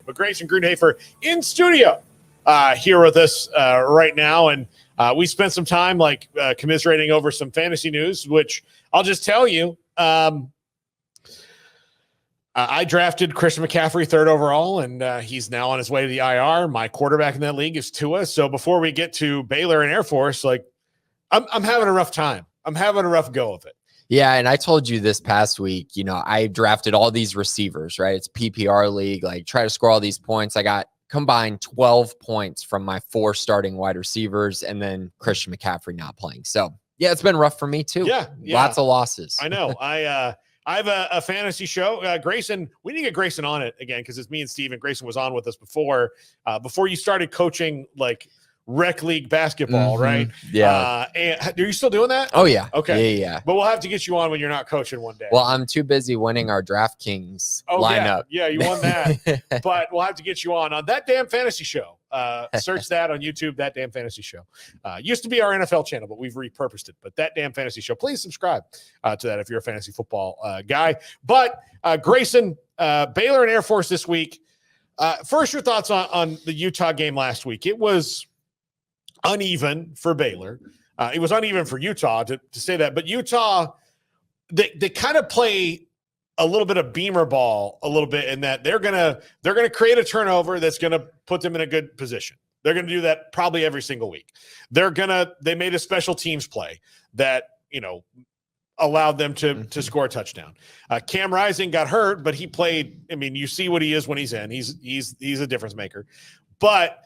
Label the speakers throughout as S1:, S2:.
S1: But Grayson Grundhoefer in studio here with us right now. And we spent some time commiserating over some fantasy news, which I'll just tell you, I drafted Christian McCaffrey 3rd overall, and he's now on his way to the IR. My quarterback in that league is Tua. So before we get to Baylor and Air Force, I'm having a rough time. I'm having a rough go of it.
S2: Yeah, and I told you this past week, I drafted all these receivers, right? It's PPR league, try to score all these points. I got combined 12 points from my 4 starting wide receivers and then Christian McCaffrey not playing. So, yeah, it's been rough for me too.
S1: Yeah.
S2: Lots of losses.
S1: I know. I have a fantasy show. Grayson, we need to get Grayson on it again because it's me and Steve, and Grayson was on with us before you started coaching rec league basketball, right?
S2: Yeah.
S1: And are you still doing that?
S2: Oh, yeah.
S1: Okay.
S2: Yeah.
S1: But we'll have to get you on when you're not coaching one day.
S2: Well, I'm too busy winning our DraftKings lineup.
S1: Yeah, you won that. But we'll have to get you on That Damn Fantasy Show. Search that on YouTube, That Damn Fantasy Show. Used to be our NFL channel, but we've repurposed it. But That Damn Fantasy Show. Please subscribe to that if you're a fantasy football guy. But Grayson, Baylor and Air Force this week. First, your thoughts on the Utah game last week. It was uneven for Baylor. It was uneven for Utah to say that. But Utah, they kind of play a little bit of beamer ball a little bit in that they're gonna create a turnover that's gonna put them in a good position. They're gonna do that probably every single week. They made a special teams play that allowed them to score a touchdown. Cam Rising got hurt, but he played. I mean, you see what he is when he's in. He's a difference maker. But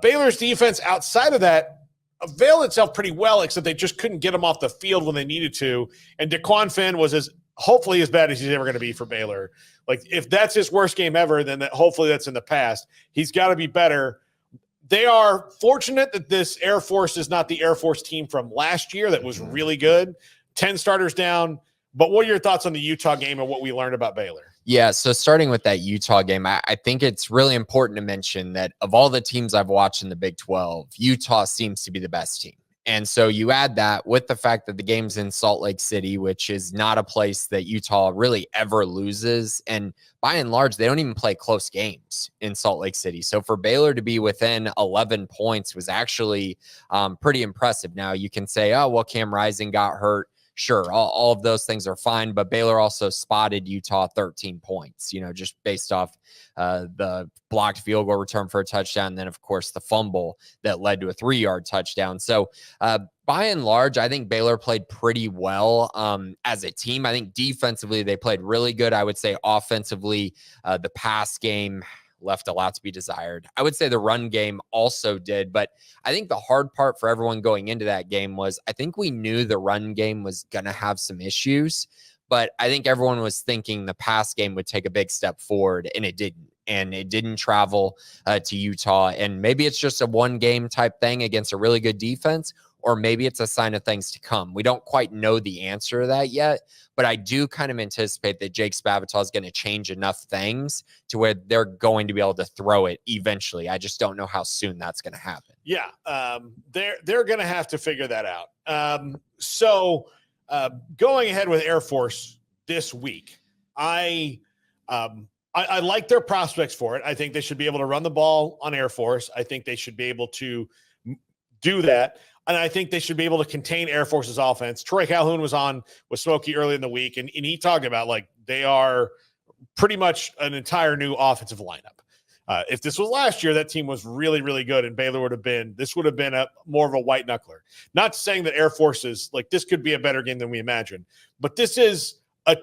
S1: Baylor's defense outside of that availed itself pretty well, except they just couldn't get him off the field when they needed to. And DeQuan Finn was hopefully as bad as he's ever going to be for Baylor. If that's his worst game ever, then hopefully that's in the past. He's got to be better. They are fortunate that this Air Force is not the Air Force team from last year that was really good. 10 starters down. But what are your thoughts on the Utah game and what we learned about Baylor?
S2: Yeah, so starting with that Utah game, I think it's really important to mention that of all the teams I've watched in the Big 12, Utah seems to be the best team. And so you add that with the fact that the game's in Salt Lake City, which is not a place that Utah really ever loses. And by and large, they don't even play close games in Salt Lake City. So for Baylor to be within 11 points was actually pretty impressive. Now you can say, oh, well, Cam Rising got hurt. Sure, all of those things are fine, but Baylor also spotted Utah 13 points, just based off the blocked field goal return for a touchdown. And then, of course, the fumble that led to a 3-yard touchdown. So by and large, I think Baylor played pretty well as a team. I think defensively, they played really good. I would say offensively, the pass game left a lot to be desired. I would say the run game also did, but I think the hard part for everyone going into that game was I think we knew the run game was going to have some issues, but I think everyone was thinking the pass game would take a big step forward, and it didn't. And it didn't travel to Utah. And maybe it's just a one-game type thing against a really good defense, or maybe it's a sign of things to come. We don't quite know the answer to that yet, but I do kind of anticipate that Jake Spavital is going to change enough things to where they're going to be able to throw it eventually. I just don't know how soon that's going to happen.
S1: Yeah, they're going to have to figure that out. So going ahead with Air Force this week, I like their prospects for it. I think they should be able to run the ball on Air Force. I think they should be able to do that. And I think they should be able to contain Air Force's offense. Troy Calhoun was on with Smokey early in the week, and he talked about they are pretty much an entire new offensive lineup. If this was last year, that team was really, really good, and Baylor would have been more of a white knuckler. Not saying that Air Force is this could be a better game than we imagined, but this is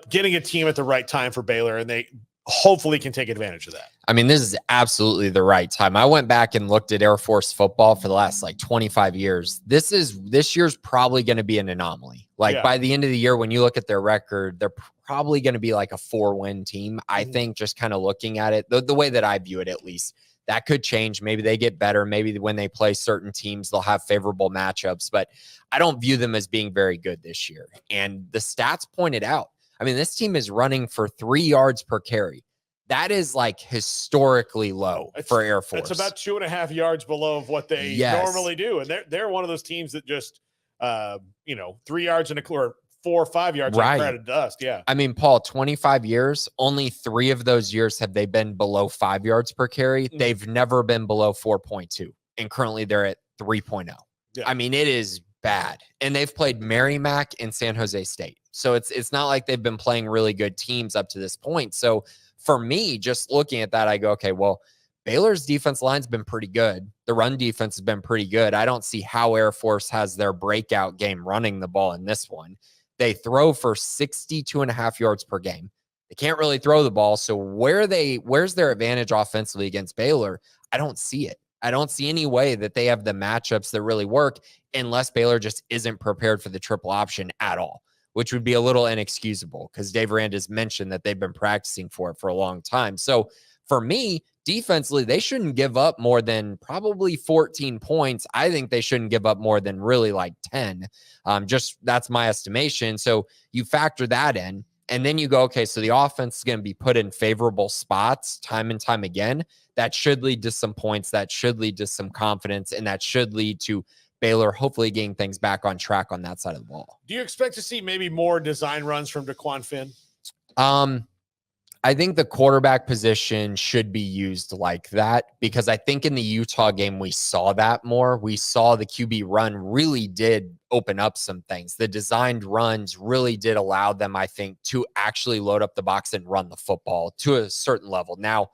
S1: getting a team at the right time for Baylor, and they hopefully can take advantage of that.
S2: I mean, this is absolutely the right time. I went back and looked at Air Force football for the last 25 years. This year's probably going to be an anomaly. By the end of the year, when you look at their record, they're probably going to be a 4-win team. I think just kind of looking at it, the way that I view it, at least, that could change. Maybe they get better. Maybe when they play certain teams, they'll have favorable matchups, but I don't view them as being very good this year. And the stats pointed out, I mean, this team is running for 3 yards per carry. That is historically low for Air Force.
S1: It's about 2.5 yards below of what they normally do. And they're one of those teams that just, 3 yards and a quarter, 4 or 5 yards on crowded dust. Yeah.
S2: I mean, Paul, 25 years, only 3 of those years have they been below 5 yards per carry. They've never been below 4.2. And currently they're at 3.0. Yeah. I mean, it is bad. And they've played Merrimack and San Jose State. So it's not like they've been playing really good teams up to this point. So for me, just looking at that, I go, okay, well, Baylor's defense line's been pretty good. The run defense has been pretty good. I don't see how Air Force has their breakout game running the ball in this one. They throw for 62.5 yards per game. They can't really throw the ball. So where's their advantage offensively against Baylor? I don't see it. I don't see any way that they have the matchups that really work unless Baylor just isn't prepared for the triple option at all, which would be a little inexcusable because Dave Aranda has mentioned that they've been practicing for it for a long time. So for me, defensively, they shouldn't give up more than probably 14 points. I think they shouldn't give up more than really like 10. Just that's my estimation. So you factor that in, and then you go, okay, so the offense is going to be put in favorable spots time and time again. That should lead to some points. That should lead to some confidence, and that should lead to Baylor hopefully getting things back on track on that side of the ball.
S1: Do you expect to see maybe more design runs from DeQuan Finn?
S2: I think the quarterback position should be used like that because I think in the Utah game, we saw that more. We saw the QB run really did open up some things. The designed runs really did allow them, I think, to actually load up the box and run the football to a certain level. Now,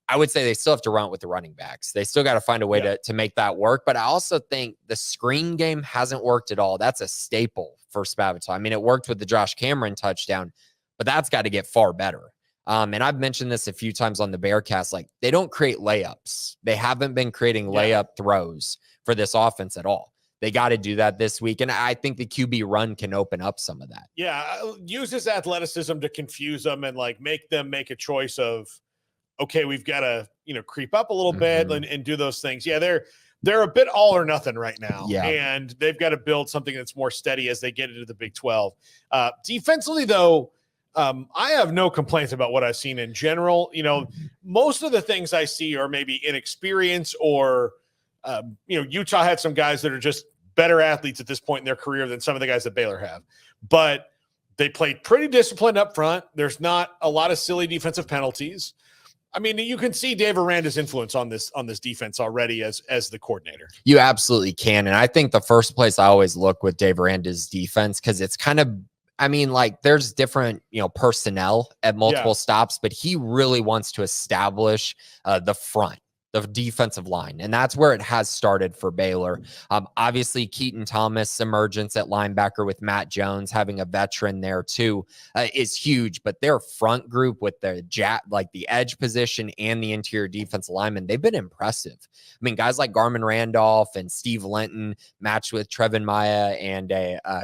S2: I would say they still have to run it with the running backs. They still got to find a way to make that work. But I also think the screen game hasn't worked at all. That's a staple for Spavital. I mean, it worked with the Josh Cameron touchdown, but that's got to get far better. And I've mentioned this a few times on the Bearcast, like they don't create layups. They haven't been creating layup throws for this offense at all. They got to do that this week. And I think the QB run can open up some of that.
S1: Yeah. Use his athleticism to confuse them and like make them make a choice of, okay, we've got to, creep up a little bit and do those things. Yeah. They're a bit all or nothing right now.
S2: Yeah.
S1: And they've got to build something that's more steady as they get into the Big 12. Defensively though, I have no complaints about what I've seen in general. Most of the things I see are maybe inexperience or, Utah had some guys that are just better athletes at this point in their career than some of the guys that Baylor have. But they played pretty disciplined up front. There's not a lot of silly defensive penalties. I mean, you can see Dave Aranda's influence on this defense already as the coordinator.
S2: You absolutely can. And I think the first place I always look with Dave Aranda's defense, because it's kind of, there's different, personnel at multiple stops, but he really wants to establish the front, the defensive line. And that's where it has started for Baylor. Obviously, Keaton Thomas' emergence at linebacker with Matt Jones, having a veteran there too, is huge. But their front group with the the edge position and the interior defense lineman, they've been impressive. I mean, guys like Garmin Randolph and Steve Linton matched with Trevin Maya and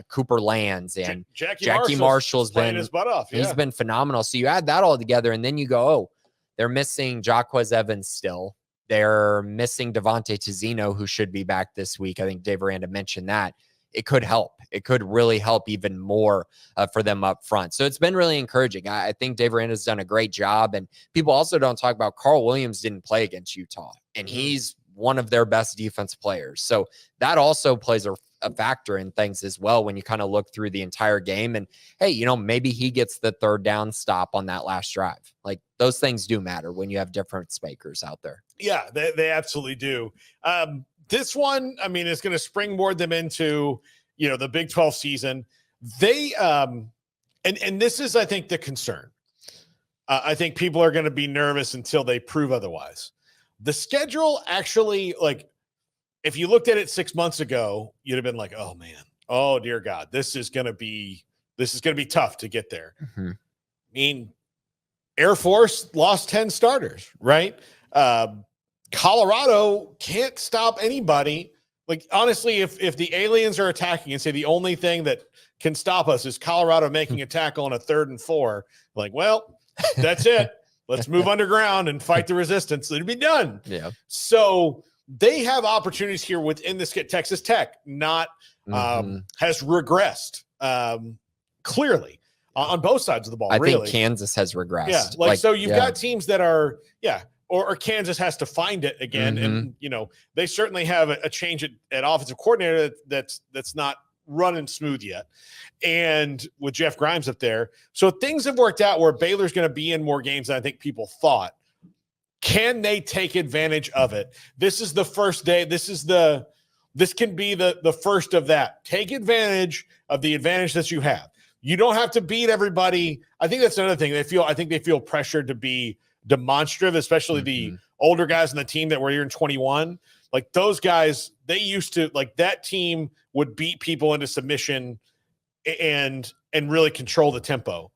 S2: Cooper Lands, and Jackie Marshall's been
S1: his butt off.
S2: He's been phenomenal. So you add that all together, and then you go, oh, they're missing Jaquez Evans still. They're missing Devontae Tizino, who should be back this week. I think Dave Aranda mentioned that. It could help. It could really help even more for them up front. So it's been really encouraging. I think Dave Aranda's done a great job. And people also don't talk about Carl Williams didn't play against Utah, and he's one of their best defense players. So that also plays a factor in things as well when you kind of look through the entire game. And hey, maybe he gets the third down stop on that last drive. Like those things do matter when you have different spakers out there.
S1: Yeah, they absolutely do. This one, is going to springboard them into, the Big 12 season. They, and this is, I think, the concern. I think people are going to be nervous until they prove otherwise. The schedule actually, if you looked at it 6 months ago, you'd have been like, oh man, oh dear God, this is going to be tough to get there. Air Force lost 10 starters, right? Colorado can't stop anybody. Like, honestly, if the aliens are attacking and say the only thing that can stop us is Colorado making a tackle on a 3rd and 4, like, well, that's it. Let's move underground and fight the resistance. It'll be done.
S2: Yeah.
S1: So they have opportunities here within this. Texas Tech has regressed clearly on both sides of the ball.
S2: I think Kansas has regressed.
S1: Yeah. So you've got teams that are, or Kansas has to find it again. And, they certainly have a change at offensive coordinator that's not running smooth yet. And with Jeff Grimes up there. So things have worked out where Baylor's going to be in more games than I think people thought. Can they take advantage of it? This is the first day. This can be the first of that. Take advantage of the advantage that you have. You don't have to beat everybody. I think that's another thing. I think they feel pressured to be demonstrative, especially the older guys in the team that were here in 21. Like those guys, they used to, like, that team would beat people into submission and really control the tempo.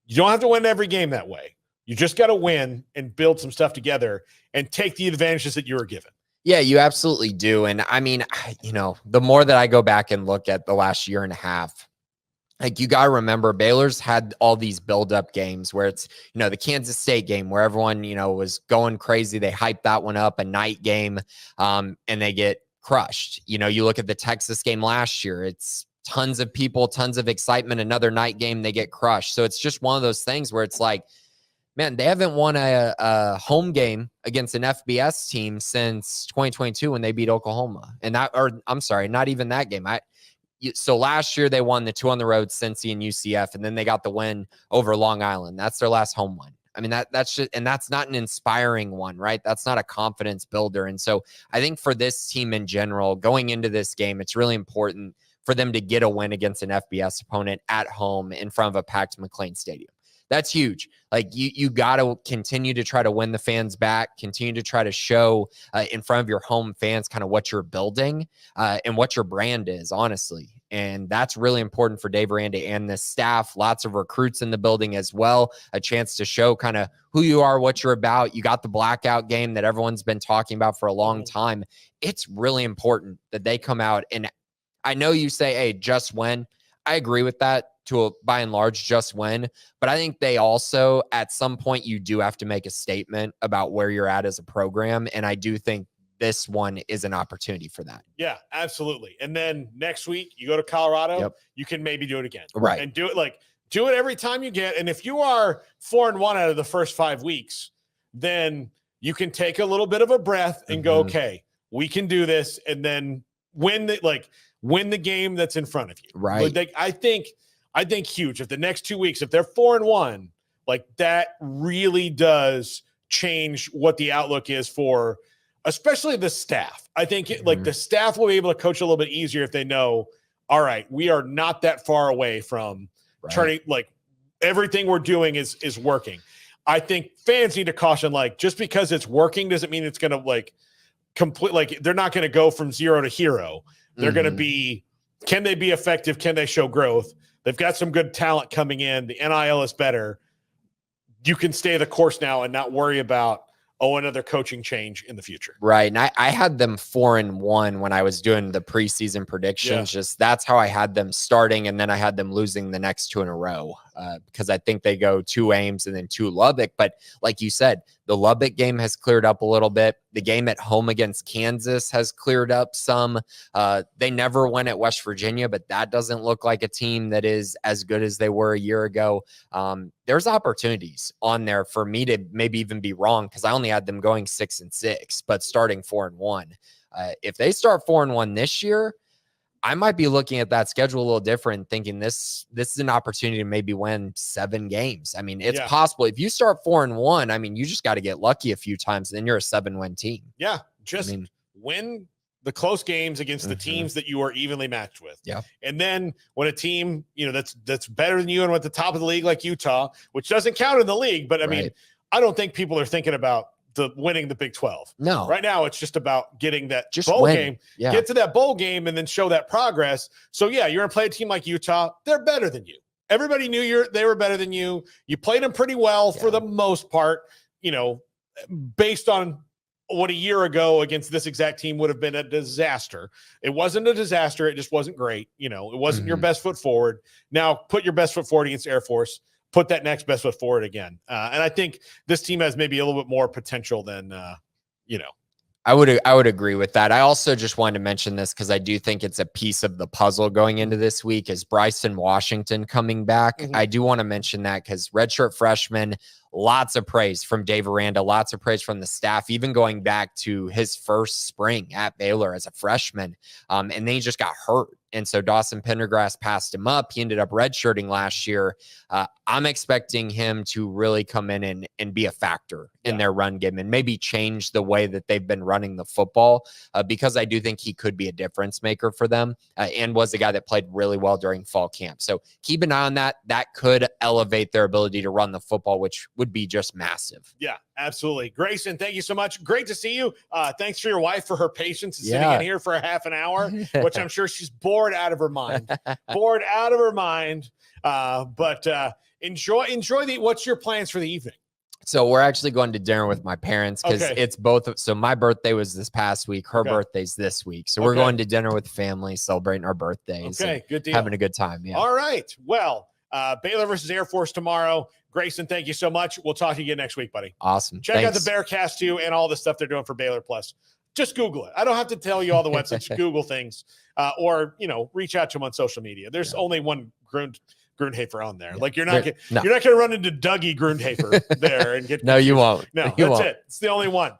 S1: You don't have to win every game that way. You just got to win and build some stuff together and take the advantages that you were given.
S2: Yeah, you absolutely do. And I mean, the more that I go back and look at the last year and a half, like, you got to remember, Baylor's had all these build-up games where it's, the Kansas State game where everyone, was going crazy. They hyped that one up, a night game, and they get crushed. You look at the Texas game last year, it's tons of people, tons of excitement, another night game, they get crushed. So it's just one of those things where it's like, man, they haven't won a home game against an FBS team since 2022 when they beat Oklahoma. I'm sorry, not even that game. So last year they won the 2 on the road, Cincy and UCF, and then they got the win over Long Island. That's their last home one. I mean, that's just, and that's not an inspiring one, right? That's not a confidence builder. And so I think for this team in general, going into this game, it's really important for them to get a win against an FBS opponent at home in front of a packed McLean Stadium. That's huge. Like, you got to continue to try to win the fans back, continue to try to show in front of your home fans kind of what you're building and what your brand is, honestly. And that's really important for Dave Aranda and the staff. Lots of recruits in the building as well. A chance to show kind of who you are, what you're about. You got the blackout game that everyone's been talking about for a long time. It's really important that they come out. And I know you say, hey, just win. I agree with that. By and large, just win. But I think they also, at some point, you do have to make a statement about where you're at as a program. And I do think this one is an opportunity for that.
S1: Yeah, absolutely. And then next week, you go to Colorado, you can maybe do it again.
S2: Right.
S1: And do it every time you get. And if you are 4-1 out of the first 5 weeks, then you can take a little bit of a breath and go, okay, we can do this. And then win the game that's in front of you.
S2: Right.
S1: But I think huge. If the next 2 weeks, if they're 4-1, like, that really does change what the outlook is for, especially the staff. I think the staff will be able to coach a little bit easier if they know, all right, we are not that far away from turning, like, everything we're doing is working. I think fans need to caution, like, just because it's working doesn't mean it's going to they're not going to go from zero to hero. They're going to be, can they be effective? Can they show growth? They've got some good talent coming in. The NIL is better. You can stay the course now and not worry about, another coaching change in the future.
S2: Right. And I had them 4-1 when I was doing the preseason predictions. Just that's how I had them starting. And then I had them losing the next 2 in a row because I think they go 2 Ames and then 2 Lubbock. But like you said, the Lubbock game has cleared up a little bit. The game at home against Kansas has cleared up some. They never went at West Virginia, but that doesn't look like a team that is as good as they were a year ago. There's opportunities on there for me to maybe even be wrong because I only had them going 6-6, but starting 4-1. If they start 4-1 this year, I might be looking at that schedule a little different, thinking this is an opportunity to maybe win 7 games. I mean, it's possible. If you start 4-1, I mean, you just got to get lucky a few times, and then you're a 7-win team.
S1: Yeah, win the close games against the teams that you are evenly matched with.
S2: Yeah.
S1: And then when a team, that's better than you and at the top of the league like Utah, which doesn't count in the league, but I mean, I don't think people are thinking about winning the Big 12.
S2: No.
S1: Right now, it's just about getting that
S2: just
S1: bowl
S2: win.
S1: game,
S2: Yeah.
S1: get to that bowl game, and then show that progress. So, yeah, you're going to play a team like Utah. They're better than you. Everybody knew they were better than you. You played them pretty well for the most part, based on what a year ago against this exact team would have been a disaster. It wasn't a disaster. It just wasn't great. It wasn't your best foot forward. Now put your best foot forward against Air Force. Put that next best foot forward again. And I think this team has maybe a little bit more potential than,
S2: I would agree with that. I also just wanted to mention this because I do think it's a piece of the puzzle going into this week is Bryson Washington coming back. I do want to mention that because redshirt freshman, lots of praise from Dave Aranda, lots of praise from the staff, even going back to his first spring at Baylor as a freshman. And then he just got hurt And so Dawson Pendergrass passed him up. He ended up redshirting last year. I'm expecting him to really come in and be a factor in their run game and maybe change the way that they've been running the football, because I do think he could be a difference maker for them, and was a guy that played really well during fall camp. So keep an eye on that. That could elevate their ability to run the football, which would be just massive.
S1: Yeah, absolutely. Grayson, thank you so much. Great to see you. Thanks for your wife for her patience and sitting in here for a half an hour, which I'm sure she's bored out of her mind. Bored out of her mind. But enjoy what's your plans for the evening?
S2: So we're actually going to dinner with my parents because it's both. So my birthday was this past week. Her birthday's this week. So we're going to dinner with the family, celebrating our birthdays.
S1: Okay, good deal.
S2: Having a good time. Yeah.
S1: All right. Well, Baylor versus Air Force tomorrow. Grayson, thank you so much. We'll talk to you again next week, buddy.
S2: Awesome.
S1: Check out the Bearcast too and all the stuff they're doing for Baylor Plus. Just Google it. I don't have to tell you all the websites. Google things, or reach out to them on social media. There's only one Grundhoefer on there. Like you're not going to run into Dougie Grundhoefer there and get
S2: No, you won't.
S1: No,
S2: you
S1: that's
S2: won't.
S1: it. It's the only one.